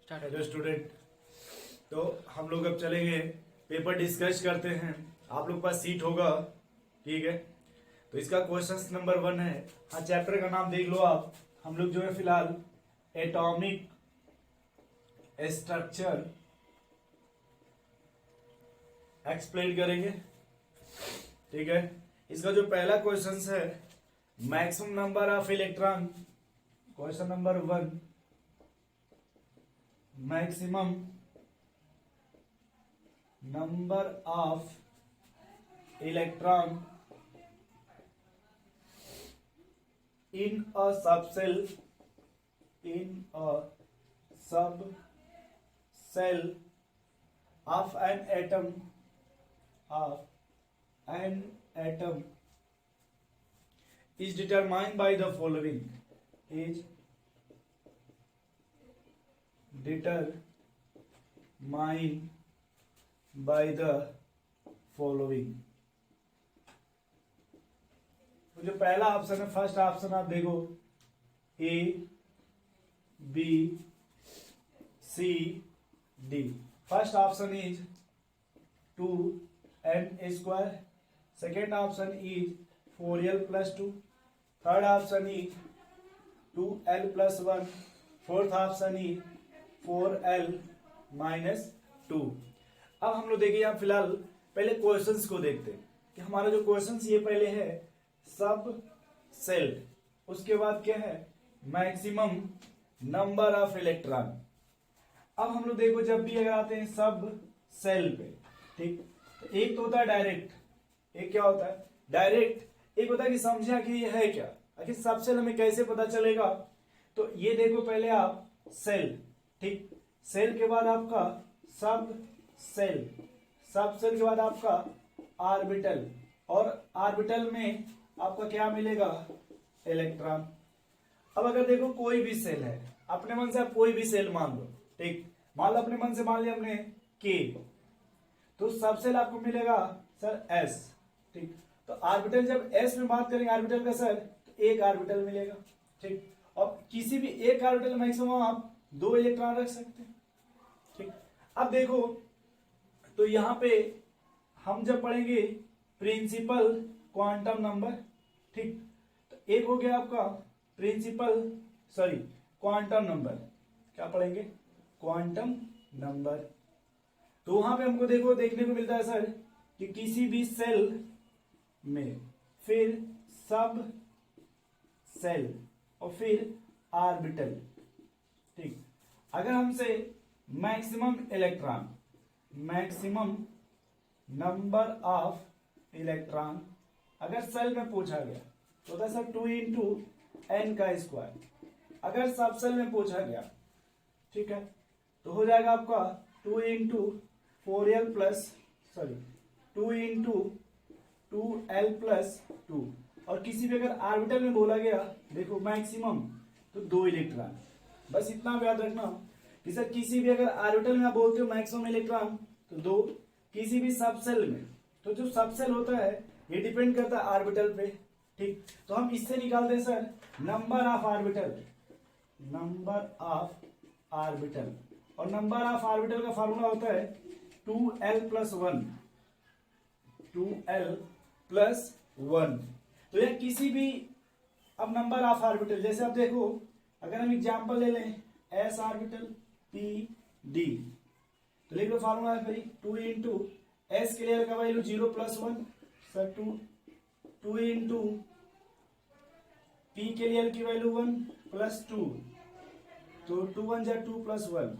Hello student. तो हम लोग अब चलेंगे पेपर डिस्कस करते हैं। आप लोग पास सीट होगा, ठीक है। तो इसका क्वेश्चन नंबर 1 है। हाँ, चैप्टर का नाम देख लो आप। हम लोग जो है फिलहाल एटॉमिक स्ट्रक्चर एक्सप्लेन करेंगे, ठीक है। इसका जो पहला क्वेश्चन है, maximum number of electron, question number 1, maximum number of electron in a subcell of an atom is determined by the following, is determined by the following। तो जो पहला ऑप्शन है, फर्स्ट ऑप्शन आप देखो, A B C D. First option is 2n², second option is 4l+2, third option is 2l+1, fourth option is 4l-2। अब हम लोग देखिए यहाँ फिलहाल पहले क्वेश्चंस को देखते हैं कि हमारा जो क्वेश्चंस ये पहले है सब सेल, उसके बाद क्या है मैक्सिमम नंबर ऑफ इलेक्ट्रॉन। अब हम लोग देखो जब भी अगर आते हैं सब सेल पे, ठीक, तो एक तो होता है डायरेक्ट, एक क्या होता है डायरेक्ट, एक होता है कि समझा कि ये है क्या, आखिर सब सेल हमें कैसे पता चलेगा। तो ये देखो पहले आप सेल, ठीक, सेल के बाद आपका सब सेल, सब सेल के बाद आपका ऑर्बिटल, और ऑर्बिटल में आपका क्या मिलेगा इलेक्ट्रॉन। अब अगर देखो कोई भी सेल है, अपने मन से आप कोई भी सेल मान लो, ठीक, मान लो अपने मन से मान लिया हमने के, तो सब सेल आपको मिलेगा सर एस, ठीक। तो ऑर्बिटल जब एस में बात करेंगे ऑर्बिटल का सर, तो एक ऑर्बिटल मिलेगा, ठीक। और किसी भी एक ऑर्बिटल मैक्सिमम आप 2 इलेक्ट्रॉन रख सकते हैं, ठीक। अब देखो तो यहां पे हम जब पढ़ेंगे प्रिंसिपल क्वांटम नंबर, ठीक, तो एक हो गया आपका क्वांटम नंबर, क्या पढ़ेंगे क्वांटम नंबर। तो वहां पे हमको देखो देखने को मिलता है सर कि किसी भी सेल में, फिर सब सेल और फिर ऑर्बिटल, ठीक। अगर हमसे maximum electron, maximum number of electron अगर सेल में पूछा गया तो होता है सर 2 × n²। अगर सब सेल में पूछा गया, ठीक है, तो हो जाएगा आपका 2 × 2l+2। और किसी भी अगर ऑर्बिटल में बोला गया, देखो मैक्सिमम तो 2 इलेक्ट्रॉन, बस इतना याद रखना कि सर किसी भी अगर ऑर्बिटल में आप बोलते हो मैक्सिमम इलेक्ट्रॉन तो 2, किसी भी सब सेल में, तो जो सब सेल होता है ये डिपेंड करता है ऑर्बिटल पे, ठीक। तो हम इससे निकालते हैं sir number of orbital, number of orbital, और नंबर ऑफ ऑर्बिटल का फार्मूला होता है 2l+1, 2l+1। तो यह किसी भी, अब नंबर ऑफ ऑर्बिटल जैसे आप देखो, अगर हम एग्जांपल ले लें s ऑर्बिटल p d, तो लिख लो फार्मूला है 2 × s के लिए का वैल्यू 0+1 सर, 2 × p के लिए की वैल्यू 1+2, तो 2 × 1 = 2 + 1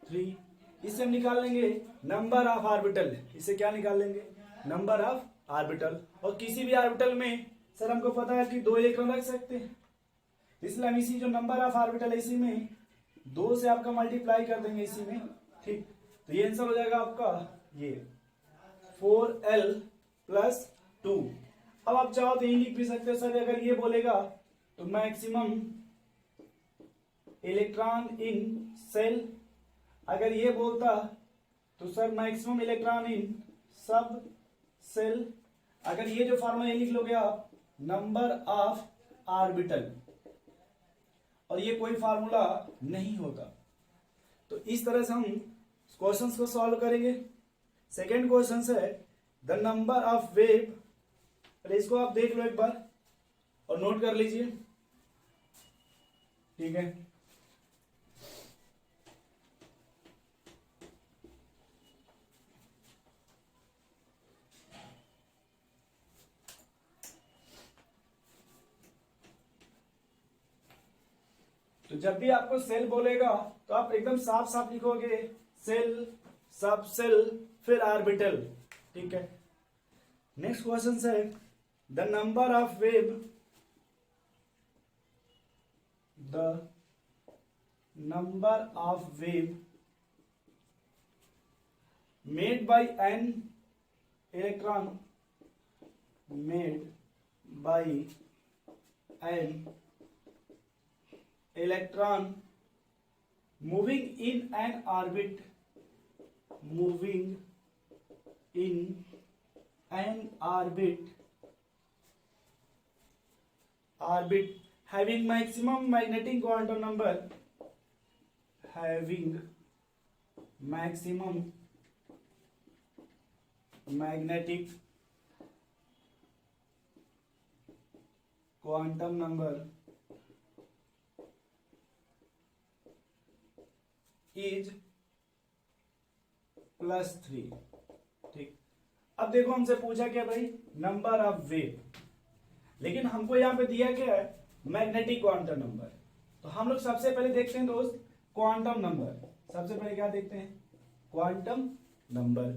3। इससे हम निकाल लेंगे नंबर ऑफ ऑर्बिटल, इससे क्या निकाल लेंगे नंबर ऑफ ऑर्बिटल। और किसी भी ऑर्बिटल में सर हमको पता है कि 2 इलेक्ट्रॉन रख सकते हैं, इसलिए हम इसी जो नंबर ऑफ ऑर्बिटल है इसी में 2 से आपका मल्टीप्लाई कर देंगे इसी में, ठीक। तो ये आंसर हो जाएगा आपका ये 4l+2। अब आप चाहो तो यही लिख भी सकते हो सर, अगर ये बोलेगा तो मैक्सिमम इलेक्ट्रॉन इन सेल, अगर ये बोलता तो सर मैक्सिमम इलेक्ट्रॉन इन सब सेल, अगर ये जो फार्मूला ये लिख लोगे आप नंबर ऑफ ऑर्बिटल, और ये कोई फार्मूला नहीं होता, तो इस तरह से हम क्वेश्चंस को सॉल्व करेंगे। सेकेंड क्वेश्चन है द नंबर ऑफ वेव, पहले इसको आप देख लो एक बार और नोट कर लीजिए, ठीक है। तो जब भी आपको सेल बोलेगा तो आप एकदम साफ साफ लिखोगे सेल, सब सेल, फिर ऑर्बिटल, ठीक है। नेक्स्ट क्वेश्चन है the number of wave, the number of wave made by an electron, made by an electron moving in an orbit, moving in an orbit, orbit having maximum magnetic quantum number, having maximum magnetic quantum number is +3, ठीक। अब देखो हमसे पूछा क्या भाई, number of wave, लेकिन हमको यहां पे दिया क्या है, मैग्नेटिक क्वांटम नंबर। तो हम लोग सबसे पहले देखते हैं दोस्त क्वांटम नंबर। सबसे पहले क्या देखते हैं, क्वांटम नंबर।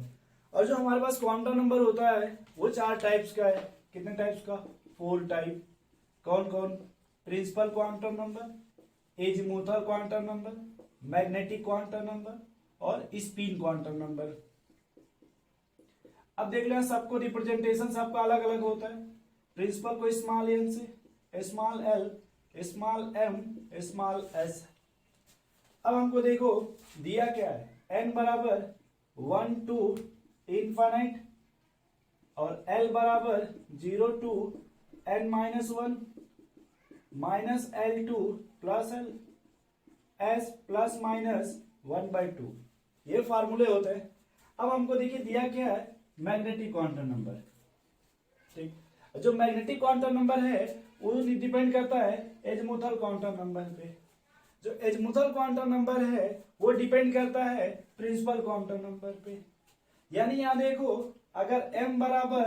और जो हमारे पास क्वांटम नंबर होता है वो 4 टाइप्स का है। कितने टाइप्स का, 4 टाइप। कौन कौन, principal quantum number, azimuthal quantum number, magnetic quantum number और स्पिन क्वांटम नंबर। अब देख लें सबको रिप्रेजेंटेशन सबका अलग अलग होता है। प्रिंसिपल को स्मॉल एन से, small l, small m, small s. अब हमको देखो दिया क्या है, एन बराबर 1 to इनफाइनाइट और एल बराबर 0 to n-1 minus L2 plus L, S plus minus 1/2, ये फार्मूले होते हैं। अब हमको देखिए दिया क्या है, मैग्नेटिक क्वांटम नंबर, ठीक। जो मैग्नेटिक क्वांटम नंबर है वो डिपेंड करता है एजीमुथल क्वांटम नंबर पे। जो एजीमुथल क्वांटम नंबर है वो डिपेंड करता है प्रिंसिपल क्वांटम नंबर पे। यानी यहां देखो अगर m बराबर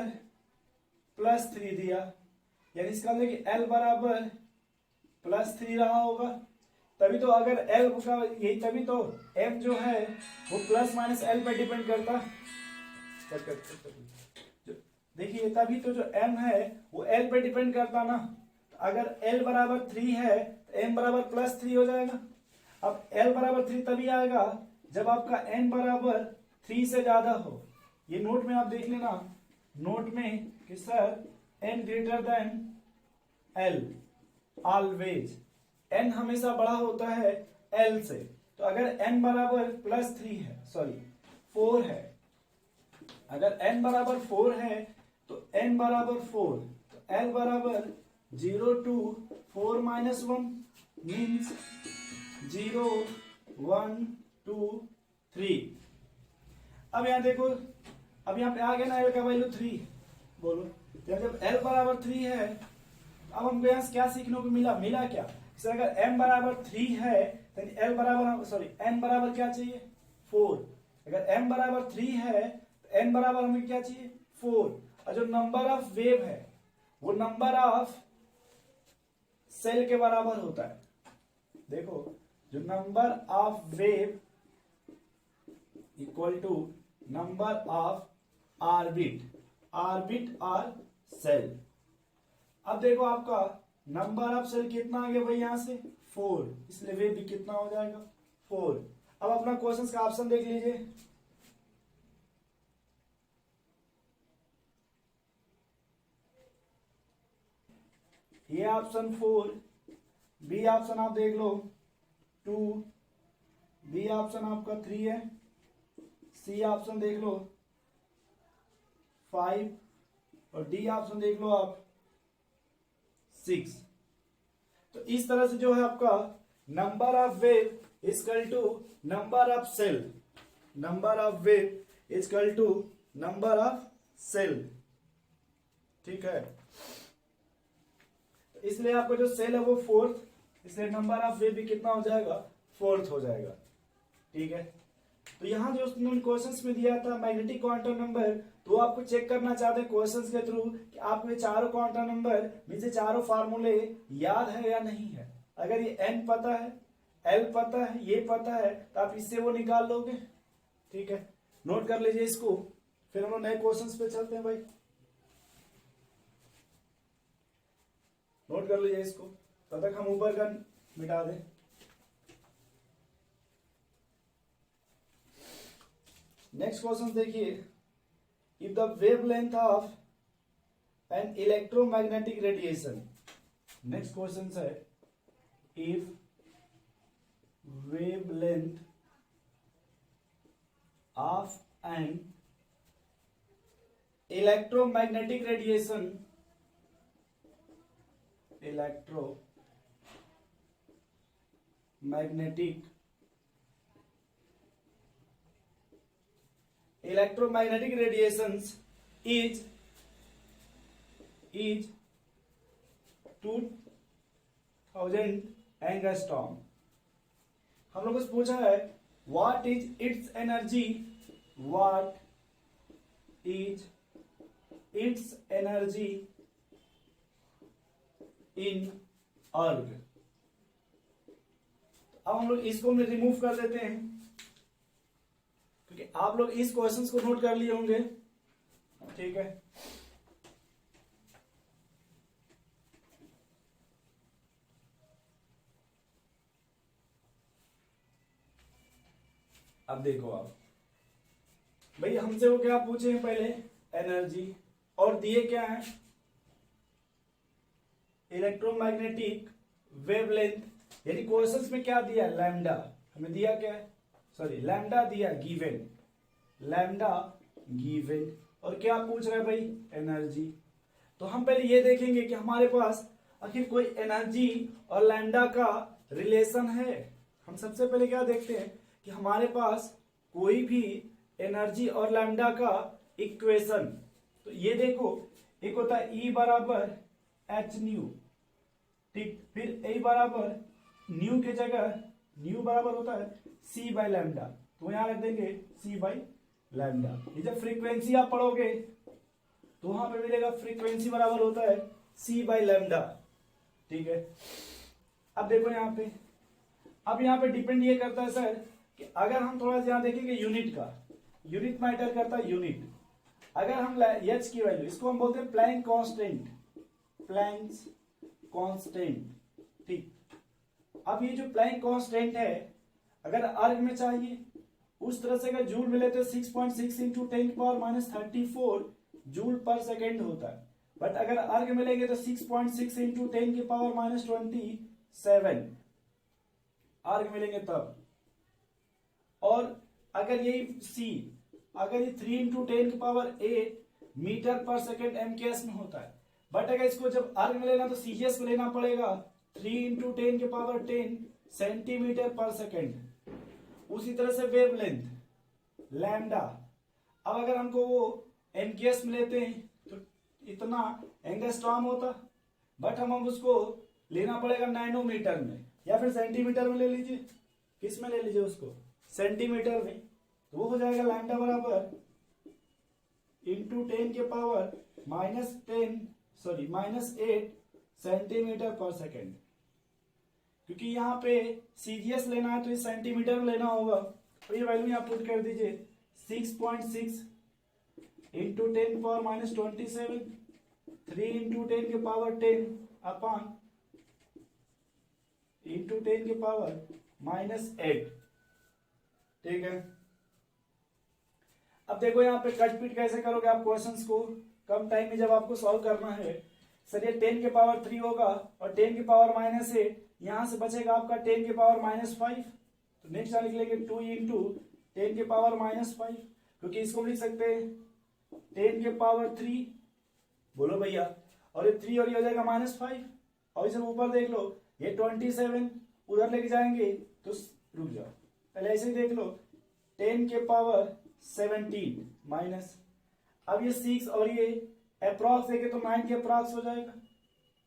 +3 दिया, यानी इसका मतलब कि l बराबर +3 रहा होगा, तभी तो अगर L का यही, तभी तो M जो है वो प्लस माइनस L पे डिपेंड करता। देखिए तभी तो जो M है वो L पे डिपेंड करता ना। तो अगर L बराबर 3 है तो M बराबर +3 हो जाएगा। अब L बराबर 3 तभी आएगा जब आपका N बराबर 3 से ज्यादा हो। ये नोट में आप देख लेना, नोट में कि sir N greater than L always, n हमेशा बड़ा होता है l से। तो अगर n बराबर +3 है, सॉरी 4 है, अगर n बराबर 4 है तो n बराबर 4, तो l बराबर 0 to 4 - 1 मीन्स 0 1 2 3। अब यहां देखो, अब यहां पे आ गया ना l का वैल्यू 3, बोलो जब l बराबर 3 है, अब हमको यहां से क्या सीखने को मिला क्या, अगर m बराबर 3 है तो l बराबर, सॉरी n बराबर क्या चाहिए, 4। अगर m बराबर 3 है तो n बराबर हमें क्या चाहिए, 4। और जो नंबर ऑफ वेव है वो नंबर ऑफ सेल के बराबर होता है। देखो जो number of wave equal to number of orbit, orbit और सेल। अब देखो आपका नंबर ऑफ सेल कितना आ गया भाई, यहां से 4, इसलिए वेव भी कितना हो जाएगा, 4। अब अपना क्वेश्चन का ऑप्शन देख लीजिए, ये ऑप्शन 4, बी ऑप्शन आप देख लो 2, बी ऑप्शन आपका 3 है, सी ऑप्शन देख लो 5 और डी ऑप्शन देख लो आप 6। तो इस तरह से जो है आपका number of wave equal to number of shell, number of wave equal to number of shell. ठीक है, इसलिए आपका जो सेल है वो फोर्थ, इसलिए नंबर ऑफ वेव भी कितना हो जाएगा, फोर्थ हो जाएगा। ठीक है, तो यहां जो उसने क्वेश्चंस में दिया था मैग्नेटिक क्वांटम नंबर, तो आपको चेक करना चाहते हैं क्वेश्चंस के थ्रू कि आपको ये चारों क्वांटम नंबर मीन चारों फार्मूले याद है या नहीं है। अगर ये n पता है, l पता है, ये पता है, तो आप इससे वो निकाल लोगे। ठीक है, नोट कर लीजिए इसको, फिर हम लोग नए क्वेश्चंस पे चलते हैं भाई। नोट कर लीजिए इसको, तब तक हम ऊपर का मिटा दें। नेक्स्ट क्वेश्चन देखिए, if the wavelength of an electromagnetic radiation, next question है if wavelength of an electromagnetic radiation, electromagnetic radiations is 2000 angstrom. हम लोगों से पूछा है what is its energy, what is its energy in erg. अब हम लोग इसको रिमूव कर देते हैं, क्योंकि आप लोग इस क्वेश्चंस को नोट कर लिए होंगे। ठीक है, अब देखो आप भाई, हमसे वो क्या पूछे हैं पहले, एनर्जी, और दिए क्या है, इलेक्ट्रोमैग्नेटिक वेवलेंथ, यानी क्वेश्चंस में क्या दिया, लैम्डा। हमें दिया क्या है, सॉरी लैम्डा दिया, गिवन, लैम्डा गिवन, और क्या पूछ रहा है भाई, एनर्जी। तो हम पहले ये देखेंगे कि हमारे पास आखिर कोई एनर्जी और लैम्डा का रिलेशन है। हम सबसे पहले क्या देखते हैं कि हमारे पास कोई भी एनर्जी और लैम्डा का इक्वेशन, तो ये देखो, एक होता है E बराबर एच न्यू, ठीक, फिर ए बराबर न्यू के जगह न्यू बराबर होता है सी बाई लैम्डा, तो यहां रख देंगे सी बाई लैम्डा। ये जब फ्रीक्वेंसी आप पढ़ोगे तो वहां पे मिलेगा फ्रीक्वेंसी बराबर होता है सी बाई लैम्डा। ठीक है, अब देखो यहाँ पे, अब यहाँ पे डिपेंड ये करता है सर कि अगर हम थोड़ा सा यहाँ देखेंगे यूनिट का, यूनिट मैटर करता है, यूनिट। अगर हम एच की वैल्यू, इसको हम बोलते हैं प्लैंक कांस्टेंट, प्लैंक कांस्टेंट। ठीक, अब ये जो प्लैंक कांस्टेंट है, अगर अर्ग में चाहिए उस तरह से अगर जूल में लेते हैं 6.6 इंटू 10⁻34 जूल पर सेकेंड होता है, बट अगर अर्ग में लेंगे तो 6.6 इंटू 10⁻27 अर्ग मिलेंगे तब। और अगर यही सी, अगर ये 3 इंटू 10⁸ मीटर पर सेकेंड MKS में होता है, बट अगर इसको जब अर्ग में लेना तो CGS में लेना पड़ेगा 3 इंटू 10⁻10 सेंटीमीटर पर सेकेंड। उसी तरह से वेवलेंथ लैम्डा, अब अगर हमको वो MKS में लेते हैं तो इतना एंगस्ट्रॉम होता, बट हम उसको लेना पड़ेगा नैनोमीटर में या फिर सेंटीमीटर में ले लीजिए, किस में ले लीजिए उसको, सेंटीमीटर में, तो वो हो जाएगा लैम्डा बराबर इंटू 10⁻−8 सेंटीमीटर पर सेकेंड। क्योंकि यहाँ पे सीजीएस लेना है तो ये सेंटीमीटर में लेना होगा, तो ये वैल्यू यहाँ पुट कर दीजिए 6.6 इंटू 10⁻27 3 इंटू 10⁻10 अपॉन इंटू 10⁻−8। ठीक है, अब देखो यहाँ पे कट पीट कैसे करोगे आप क्वेश्चंस को कम टाइम में जब आपको सॉल्व करना है। सर ये 10⁻3 होगा और 10⁻−8 यहां से बचेगा आपका 10⁻−5, तो नेक्स्ट लिख लेंगे 2 इंटू 10⁻−5, क्योंकि इसको हम लिख सकते हैं 10⁻3, बोलो भैया, और ये 3 और ये हो जाएगा -5, और इसे ऊपर देख लो ये 27 उधर लेके जाएंगे तो रुक जाओ, पहले ऐसे ही देख लो, 10 के पावर 17 माइनस, अब ये 6 और ये अप्रॉक्स देखे तो 9 के अप्रॉक्स हो जाएगा।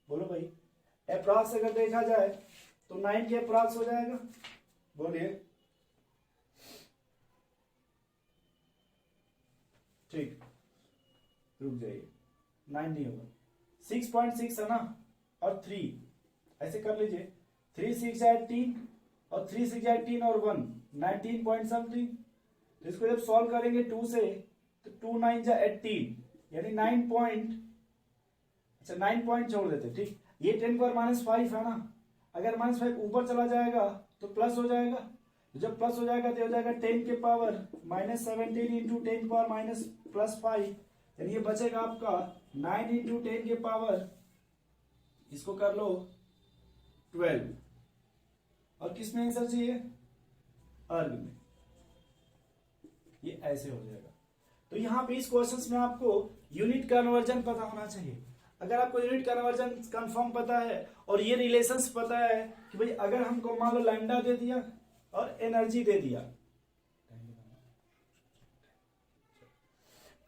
बोलो भाई, अप्रॉक्स अगर देखा जाए तो 9 के अप्रॉक्स हो जाएगा। बोलिए, ठीक, रुक जाइए, 9 नहीं होगा, 6.6 है ना, और 3 ऐसे कर लीजिए, 3 6 18 और 3 6 18 और 1 19 पॉइंट समथिंग। तो इसको जब सॉल्व करेंगे 2 से तो 2 9 जा 18 यानी 9 पॉइंट, अच्छा 9 पॉइंट छोड़ देते, ठीक। ये 10 पावर -5 है ना, अगर -5 ऊपर चला जाएगा तो प्लस हो जाएगा, तो जब प्लस हो जाएगा तो हो जाएगा 10 के पावर -17 इंटू 10 पावर -+5, यानी ये बचेगा आपका 9 इंटू 10 के पावर, इसको कर लो 12, और किस में आंसर चाहिए, अर्ग में, ये ऐसे हो जाएगा। तो यहां पे इस क्वेश्चन में आपको यूनिट कन्वर्जन पता होना चाहिए। अगर आपको यूनिट कन्वर्जन कंफर्म पता है और ये रिलेशंस पता है कि भाई अगर हमको मान लो लैम्डा दे दिया और एनर्जी दे दिया,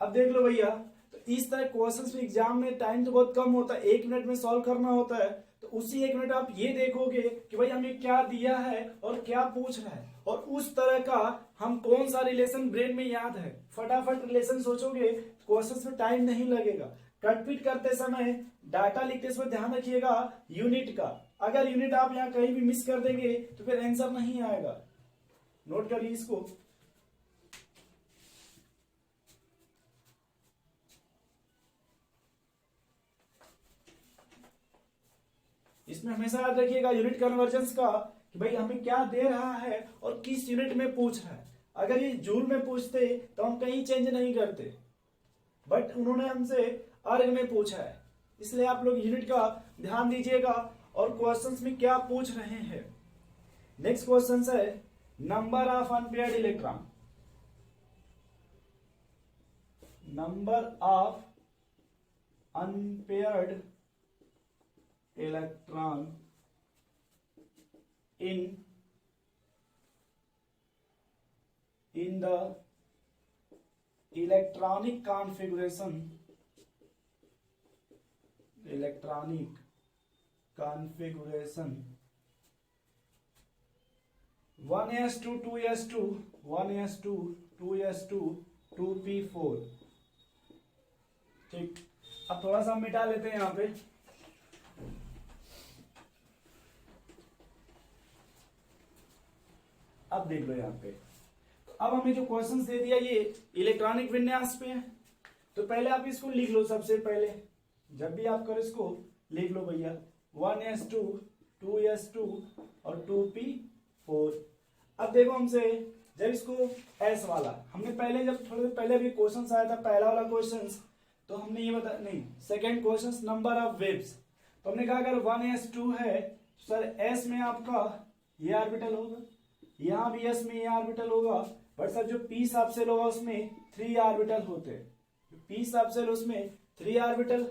अब देख लो भैया, तो इस तरह क्वेश्चंस में एग्जाम में टाइम तो बहुत कम होता है, 1 मिनट में सॉल्व करना होता है, तो उसी 1 मिनट आप ये देखोगे कि भाई हमें क्या दिया है और क्या पूछ रहा है, और उस तरह का हम कौन सा रिलेशन ब्रेन में याद है, फटाफट रिलेशन सोचोगे, क्वेश्चंस में टाइम नहीं लगेगा। कटपीट करते समय, डाटा लिखते समय ध्यान रखिएगा यूनिट का, अगर यूनिट आप यहाँ कहीं भी मिस कर देंगे तो फिर आंसर नहीं आएगा, नोट करिए इसको। इसमें हमेशा याद रखिएगा यूनिट कन्वर्जेंस का कि भाई हमें क्या दे रहा है और किस यूनिट में पूछ रहा है। अगर ये जूल में पूछते तो हम कहीं चेंज नहीं करते, बट उन्होंने हमसे अर्ग में पूछा है, इसलिए आप लोग यूनिट का ध्यान दीजिएगा और क्वेश्चंस में क्या पूछ रहे हैं। नेक्स्ट क्वेश्चन है number of unpaired electron, number of unpaired electron in the electronic configuration 1s2 2s2 1s2 2s2 2p4, ठीक। अब थोड़ा सा मिटा लेते हैं यहां पे, अब देख लो यहाँ पे, अब हमें जो क्वेश्चंस दे दिया ये इलेक्ट्रॉनिक विन्यास पे है, तो पहले आप इसको लिख लो। सबसे पहले जब भी आप करो इसको लिख लो भैया, 1s2 2s2 और 2p4। अब देखो हमसे जब इसको एस वाला, हमने पहले जब थोड़ी देर पहले भी क्वेश्चन आया था, पहला वाला क्वेश्चन, तो हमने ये बता नहीं, second question number of waves, तो हमने कहा अगर 1s2 है सर एस में आपका ये ऑर्बिटल होगा, यहाँ भी एस में ये ऑर्बिटल होगा, बट सर जो पी सब सेल होगा उसमें 3 ऑर्बिटल होते हैं, पी सब सेल उसमें 3 ऑर्बिटल।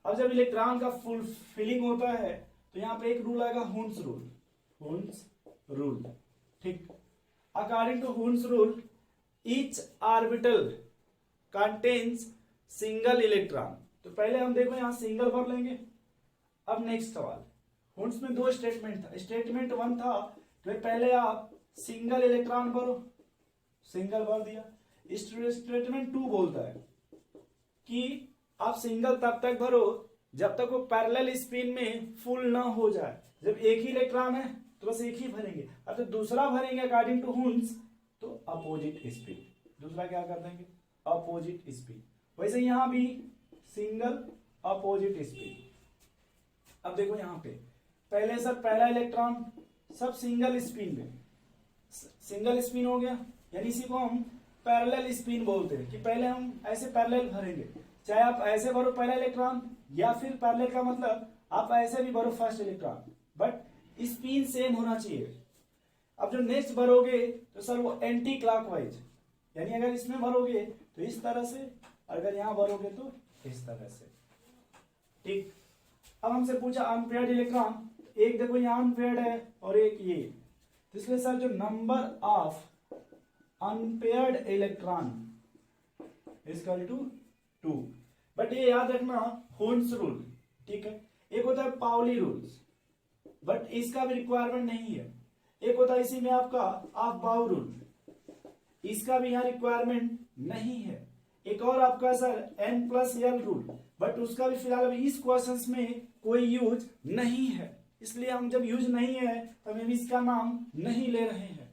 अब जब इलेक्ट्रॉन का फुल फिलिंग होता है तो यहाँ पे एक रूल आएगा हुन्स रूल, हुन्स रूल, ठीक। According to Hund's rule each orbital contains single electron, तो पहले हम देखो यहाँ सिंगल भर लेंगे। अब नेक्स्ट सवाल, हुन्स में 2 स्टेटमेंट था, स्टेटमेंट 1 था तो पहले आप सिंगल इलेक्ट्रॉन भरो, सिंगल भर दिया। स्टेटमेंट 2 बोलता है कि आप सिंगल तब तक भरो जब तक वो पैरेलल स्पिन में फुल ना हो जाए, जब एक ही इलेक्ट्रॉन है तो बस एक ही भरेंगे, अब तो दूसरा भरेंगे अकॉर्डिंग टू हुन्स तो अपोजिट स्पिन, दूसरा क्या कर देंगे अपोजिट स्पिन। वैसे यहां भी सिंगल अपोजिट स्पिन। अब देखो यहां पे पहले सर पहला इलेक्ट्रॉन सब सिंगल स्पिन में, सिंगल स्पिन हो गया, यानी इसी को हम पैरेलल स्पिन बोलते हैं कि पहले हम ऐसे पैरेलल भरेंगे, चाहे आप ऐसे भरो पहला इलेक्ट्रॉन या फिर पैरेलल का मतलब आप ऐसे भी भरो first electron, but spin same होना चाहिए। अब जो नेक्स्ट भरोगे तो सर वो एंटी क्लॉकवाइज, यानी अगर इसमें भरोगे तो इस तरह से, अगर यहां भरोगे तो इस तरह से, ठीक। अब हमसे पूछा अनपेयर्ड इलेक्ट्रॉन, एक देखो यहाँ अनपेयर्ड है और एक ये, तो इसलिए सर जो number of unpaired electron equal to 2। But ये याद रखना होन्स रूल, ठीक है। एक होता है पाउली रूल्स, बट इसका भी रिक्वायरमेंट नहीं है। एक होता है इसी में आपका ऑफ बाउ रूल, इसका भी यहाँ रिक्वायरमेंट नहीं है। एक और आपका सर n+l रूल, बट उसका भी फिलहाल अभी इस क्वेश्चंस में कोई यूज नहीं है, इसलिए हम जब यूज नहीं है तो हम इसका नाम नहीं ले रहे हैं।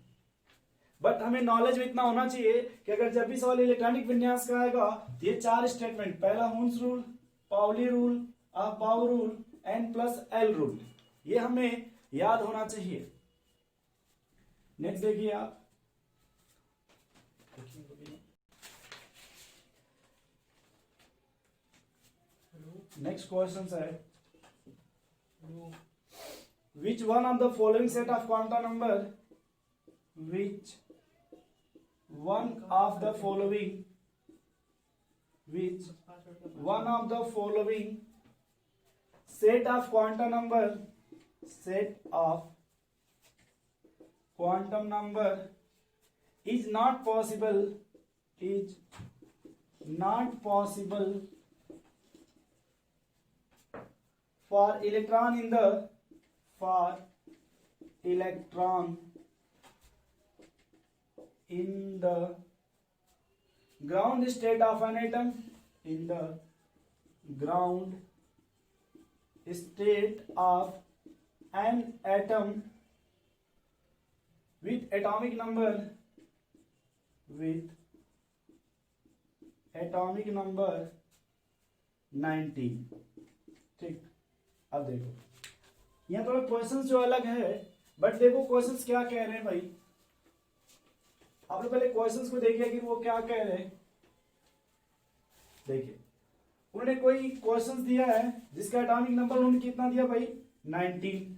बट हमें नॉलेज में इतना होना चाहिए कि अगर जब भी सवाल इलेक्ट्रॉनिक विन्यास का आएगा तो ये 4 स्टेटमेंट, पहला Hund's rule, Pauli rule, Aufbau rule, n+l rule, ये हमें याद होना चाहिए। नेक्स्ट देखिए आप, नेक्स्ट क्वेश्चन है which one of the following set of quantum number, which one of the following set of quantum number is not possible for electron in the ground state of an atom, with atomic number 19। ठीक, अब देखो यहाँ थोड़ा questions जो अलग है, but देखो questions क्या कह रहे हैं भाई। आप लोग पहले क्वेश्चंस को देखिए कि वो क्या कह रहे हैं। देखिए उन्होंने कोई क्वेश्चंस दिया है जिसका एटॉमिक नंबर उन्होंने कितना दिया भाई, 19,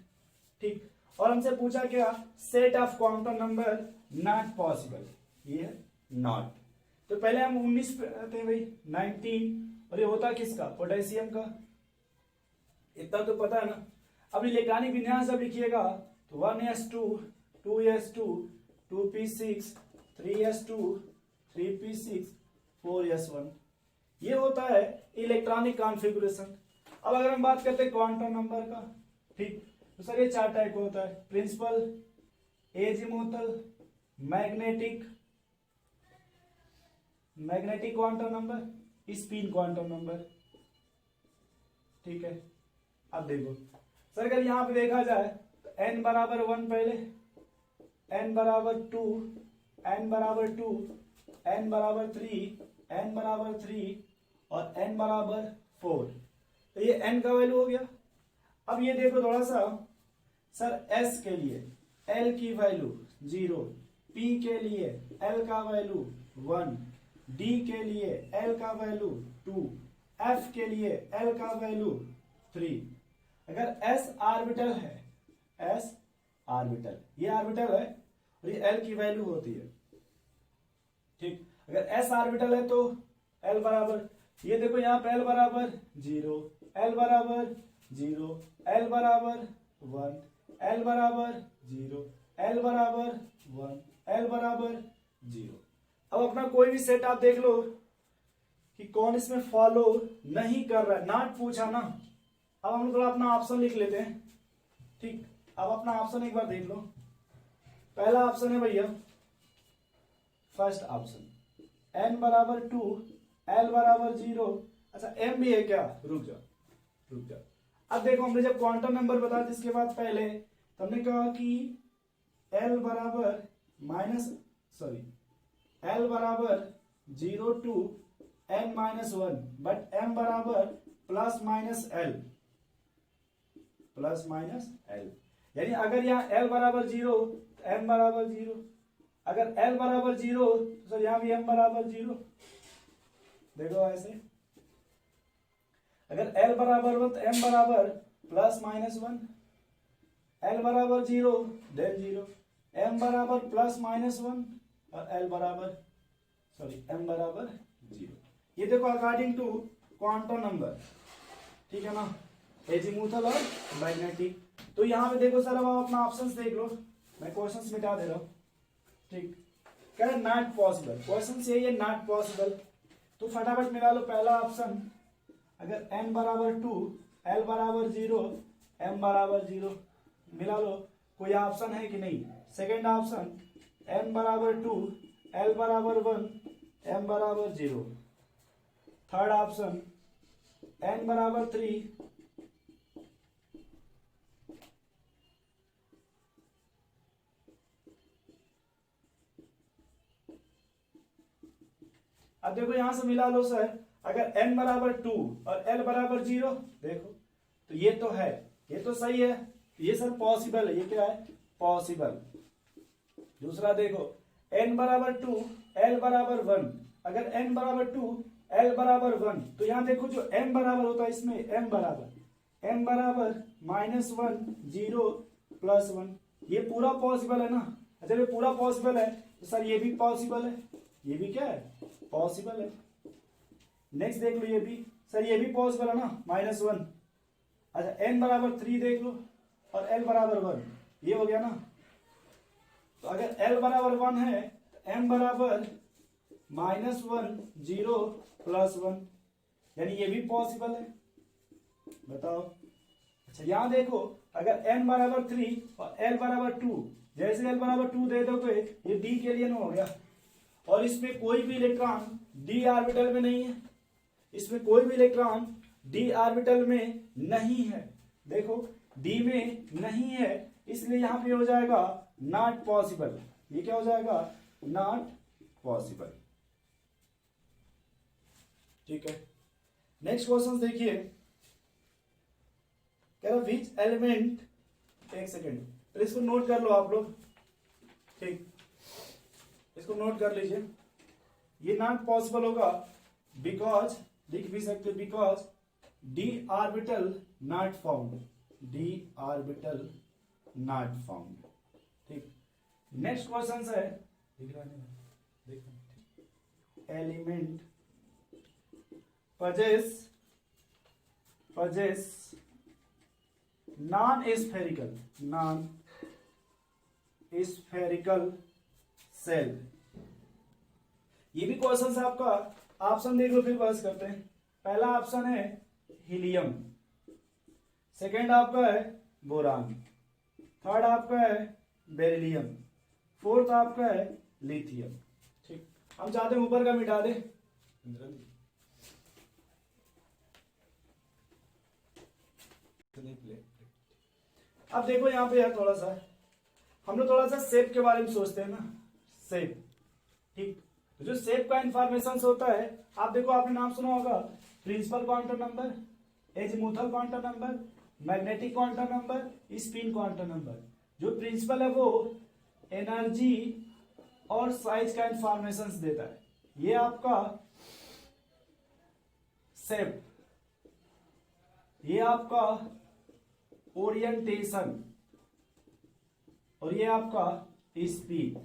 ठीक। और हमसे पूछा क्या, set of quantum number not possible, ये है नॉट। तो पहले हम 19 पे आते हैं भाई, 19, और ये होता किसका, पोटेशियम का, इतना तो पता है ना। अब इलेक्ट्रॉनिक विन्यास जब लिखिएगा तो 1s2 2s2 2p6 3s2 3p6 4s1, ये होता है इलेक्ट्रॉनिक कॉन्फ़िगरेशन। अब अगर हम बात करते हैं क्वांटम नंबर का, ठीक, तो सर ये 4 टाइप का होता है, principal, azimuthal, magnetic quantum number, spin quantum number, ठीक है। अब देखो सर अगर यहां पे देखा जाए तो n बराबर 1 पहले, n बराबर 2, n बराबर 2, n बराबर 3, n बराबर 3 और n बराबर 4, तो ये n का वैल्यू हो गया। अब ये देखो थोड़ा सा सर, s के लिए l की वैल्यू 0, p के लिए l का वैल्यू 1, d के लिए l का वैल्यू 2, f के लिए l का वैल्यू 3। अगर s ऑर्बिटल है, s ऑर्बिटल, ये ऑर्बिटल है और ये l की वैल्यू होती है, ठीक। अगर s ऑर्बिटल है तो l बराबर, ये देखो यहाँ पे l बराबर 0, l बराबर 0, l बराबर 1, l बराबर 0, l बराबर 1, l बराबर 0। अब अपना कोई भी सेट आप देख लो कि कौन इसमें फॉलो नहीं कर रहा है, नॉट पूछा ना। अब हम थोड़ा अपना ऑप्शन लिख लेते हैं, ठीक। अब अपना ऑप्शन एक बार देख लो। पहला ऑप्शन है भैया, फर्स्ट ऑप्शन, n बराबर 2, l बराबर 0। अच्छा m भी है क्या, रुक जा। अब देखो हमने जब क्वांटम नंबर बताया इसके बाद पहले तो हमने कहा कि l बराबर l बराबर 0 to n-1, बट m बराबर प्लस माइनस l, यानी अगर यहाँ l बराबर 0 तो m बराबर 0, अगर l बराबर 0 तो सर यहाँ भी m बराबर 0। देखो ऐसे, अगर l बराबर 1 तो m बराबर +-1, l बराबर 0 देन 0, m बराबर +-1 और m बराबर 0। ये देखो अकॉर्डिंग टू क्वांटम नंबर, ठीक है ना, एजीमुथल और मैग्नेटिक। तो यहाँ पे देखो सर, अब आप अपना ऑप्शंस देख लो। मैं क्वेश्चंस मिटा दे रहा हूं, ठीक। कह रहा नॉट पॉसिबल, क्वेश्चन यही है नॉट पॉसिबल। तो फटाफट मिला लो पहला ऑप्शन, अगर n बराबर 2, l बराबर 0, m बराबर 0, मिला लो कोई ऑप्शन है कि नहीं। सेकेंड ऑप्शन m बराबर 2, l बराबर 1, m बराबर 0। थर्ड ऑप्शन n बराबर 3, अब देखो यहां से मिला लो सर, अगर n बराबर 2 और l बराबर 0, देखो तो ये तो है, ये तो सही है, ये सर पॉसिबल है, ये क्या है पॉसिबल। दूसरा देखो n बराबर 2, l बराबर 1, अगर n बराबर 2, l बराबर 1, तो यहां देखो जो m बराबर होता है इसमें m बराबर -1, 0, +1, ये पूरा पॉसिबल है ना। जब ये पूरा पॉसिबल है तो सर ये भी पॉसिबल है, ये भी क्या है पॉसिबल है। नेक्स्ट देख लो ये भी, सर ये भी पॉसिबल है ना -1। अच्छा n बराबर 3 देख लो और l बराबर 1, ये हो गया ना। तो अगर l बराबर 1 है तो m बराबर -1, 0, +1, यानी ये भी पॉसिबल है, बताओ। अच्छा यहां देखो अगर n बराबर 3 और l बराबर 2, जैसे l बराबर 2 दे दो तो ये d के लिए ना हो गया, और इसमें कोई भी इलेक्ट्रॉन d ऑर्बिटल में नहीं है, इसमें कोई भी इलेक्ट्रॉन d ऑर्बिटल में नहीं है, देखो d में नहीं है, इसलिए यहां पे हो जाएगा नॉट पॉसिबल। ये क्या हो जाएगा नॉट पॉसिबल, ठीक है। नेक्स्ट क्वेश्चन देखिए, कह रहा विच एलिमेंट, एक सेकेंड तो इसको नोट कर लो आप लोग, ठीक, इसको नोट कर लीजिए। ये नॉट पॉसिबल होगा बिकॉज, लिख भी सकते हो, because d orbital not found, d orbital not found, ठीक। नेक्स्ट क्वेश्चन है, दिख रहा है, element possess non spherical shell. ये भी क्वेश्चन है आपका, ऑप्शन देख लो फिर बहस करते हैं। पहला ऑप्शन है हीलियम, सेकेंड आपका है बोरान, थर्ड आपका है बेरिलियम, फोर्थ आपका है लिथियम, ठीक। हम चाहते हैं ऊपर का मिटा दे, अब देखो यहां पे यार थोड़ा सा हम लोग थोड़ा सा शेप के बारे में सोचते हैं ना, शेप, ठीक। तो जो शेप का इंफॉर्मेशन होता है, आप देखो आपने नाम सुना होगा principal quantum number, azimuthal quantum number, magnetic quantum number, spin quantum number. जो प्रिंसिपल है वो एनर्जी और साइज का इंफॉर्मेशन देता है, ये आपका शेप, ये आपका ओरिएंटेशन, और ये आपका स्पीड।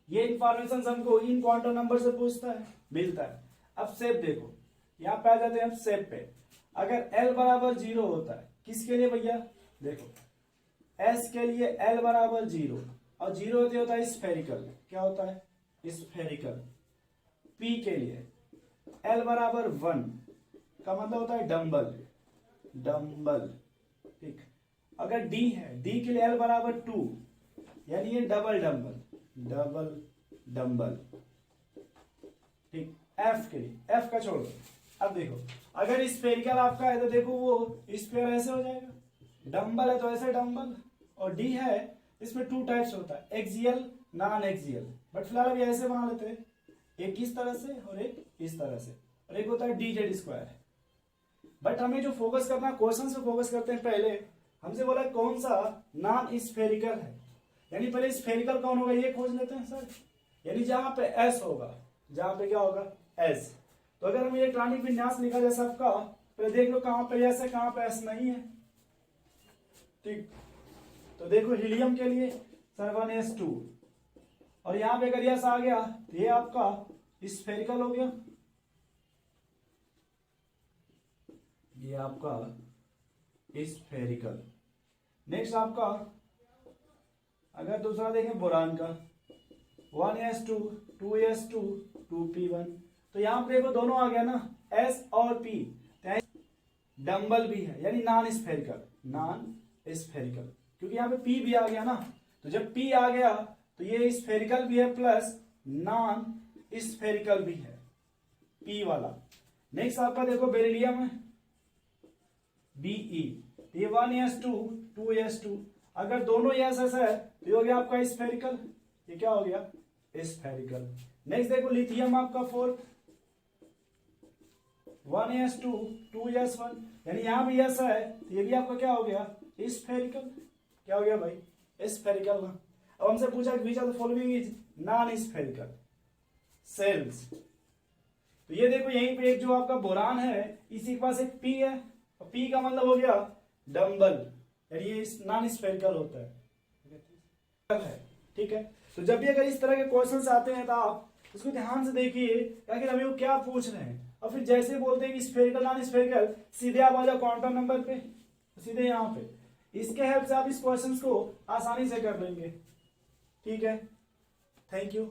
ये इंफॉर्मेशन हमको इन क्वांटम नंबर से पूछता है, मिलता है। अब शेप देखो, यहां पे आ जाते हैं हम शेप पे। अगर l बराबर 0 होता है, किसके लिए भैया, देखो s के लिए l बराबर 0, और 0 होता है स्फेरिकल, क्या होता है स्फेरिकल। p के लिए l बराबर 1 का मतलब होता है डम्बल, डम्बल, ठीक। अगर d है, d के लिए l बराबर 2, यानी ये डबल डम्बल, डबल डम्बल, ठीक। f के लिए, f का छोड़ो। अब देखो अगर स्फेरिकल आपका है तो देखो वो स्फीयर ऐसे हो जाएगा, डम्बल है तो ऐसे डम्बल, और d है इसमें 2 टाइप्स होता है, एक्सियल नॉन एक्सियल, बट फिलहाल अभी ऐसे बना लेते हैं, एक इस तरह से और एक इस तरह से, और एक होता है dz स्क्वायर। बट हमें जो फोकस करना, क्वेश्चन से फोकस करते हैं। पहले हमसे बोला कौन सा नॉन स्फेरिकल है, यानी पहले स्फेरिकल कौन होगा ये खोज लेते हैं सर, यानी जहां पे s होगा, जहां पे क्या होगा s। तो अगर हम इलेक्ट्रॉनिक विन्यास लिखा जाए सबका, पहले देख लो कहां पे s है, कहां पे s नहीं है, ठीक। तो देखो हीलियम के लिए सर 1s2, और यहां पे अगर s आ गया तो ये आपका स्फेरिकल हो गया, ये आपका स्फेरिकल। नेक्स्ट आपका अगर दूसरा देखें बोरान का 1s2 2s2 2p1, तो यहाँ पर देखो दोनों आ गया ना, s और p, डम्बल भी है यानी नॉन स्फेरिकल, क्योंकि यहाँ पे p भी आ गया ना, तो जब p आ गया तो ये स्फेरिकल भी है प्लस नॉन स्फेरिकल भी है, p वाला। नेक्स्ट आपका देखो बेरिलियम है Be, ये 1s2 2s2, अगर दोनों s है तो ये हो गया आपका स्फेरिकल, ये क्या हो गया स्फेरिकल। नेक्स्ट देखो लिथियम आपका 4 1s2 2s1, यानी यहाँ भी s है तो ये भी आपका क्या हो गया स्फेरिकल, क्या हो गया भाई स्फेरिकल ना। अब हमसे पूछा which of the following is non spherical shells, तो ये देखो यहीं पे एक जो आपका बोरान है इसी के पास एक p है, और p का मतलब हो गया डम्बल, यानी ये नॉन स्फेरिकल होता है, ठीक है। तो जब भी अगर इस तरह के क्वेश्चंस आते हैं तो आप उसको ध्यान से देखिए कि हमें वो क्या पूछ रहे हैं, और फिर जैसे बोलते हैं कि स्फेरिकल नॉन स्फेरिकल, सीधे आप आ जाओ क्वांटम नंबर पे, सीधे यहाँ पे, इसके हेल्प से आप इस क्वेश्चंस को आसानी से कर लेंगे, ठीक है। Thank you.